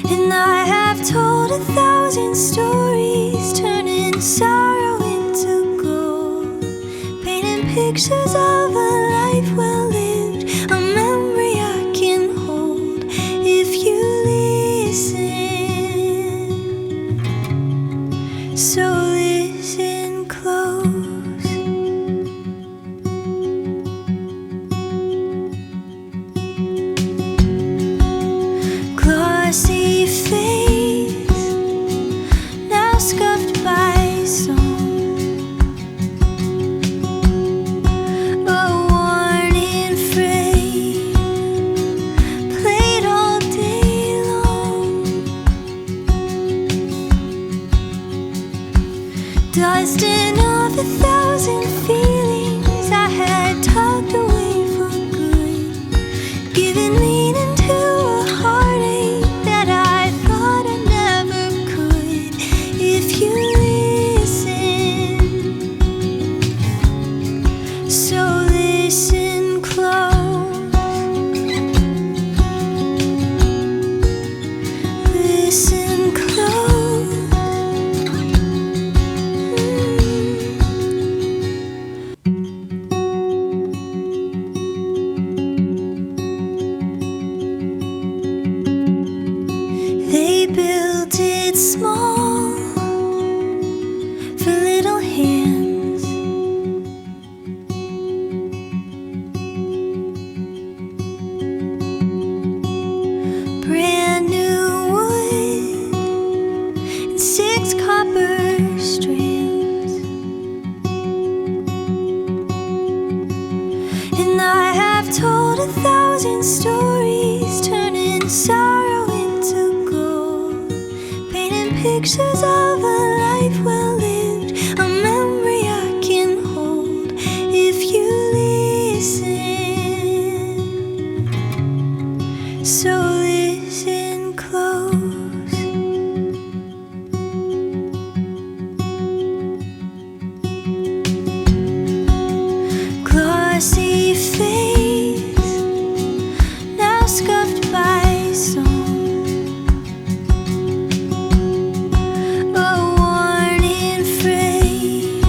And I have told 1,000 stories, turning sorrow into gold, painting pictures of a life well lived, a memory I can hold if you listen. So listen close. Glossy face, now scuffed by song, a warning frame played all day long. Dusting off 1,000 feelings I had tucked away for good, giving meaning to a heartache that I thought I never could. If you listen, so listen close. Listen close. They built it small for little hands, brand new wood and 6 copper strands. And I have told 1,000 stories, turning sorrow into gold, painting pictures of a life well lived, a memory I can hold if you listen. So listen close. Glossy face, now scuffed by song, a warning frame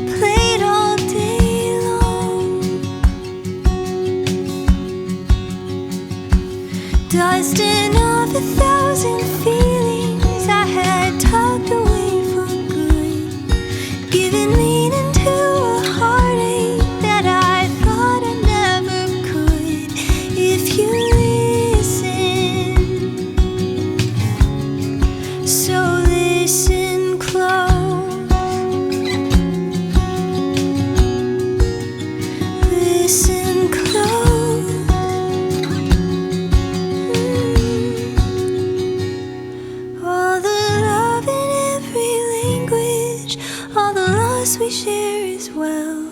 played all day long. Dusting off 1,000 feelings I had tucked away for good, giving meaning to a heartache that I thought I never could. If you listen, so listen close. Listen close. All the love in every language, all the loss we share as well,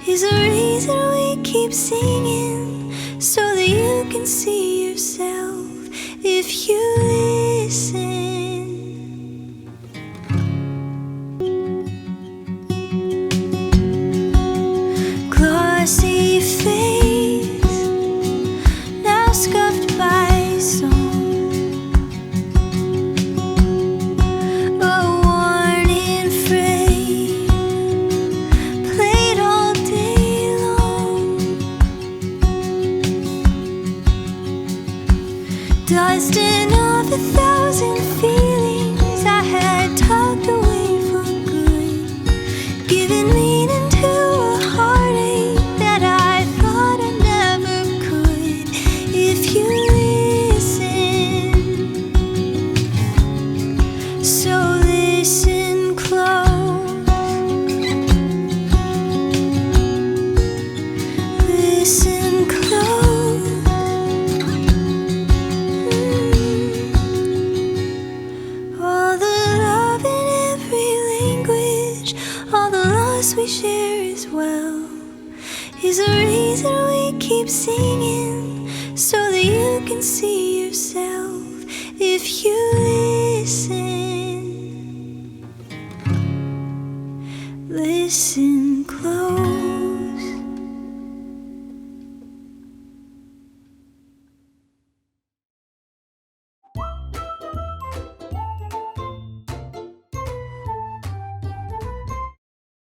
is a reason we keep singing, so that you can see yourself if you listen. Glossy face, now scuffed by song, a warning frame played all day long. Dusting off 1,000 feelings I had tucked away for good, giving meaning to a heartache that I thought I never could. If you listen, so listen close. Listen close. All the love in every language, all the loss we share as well, is a reason we keep singing, so that you can see yourself if you listen. Listen.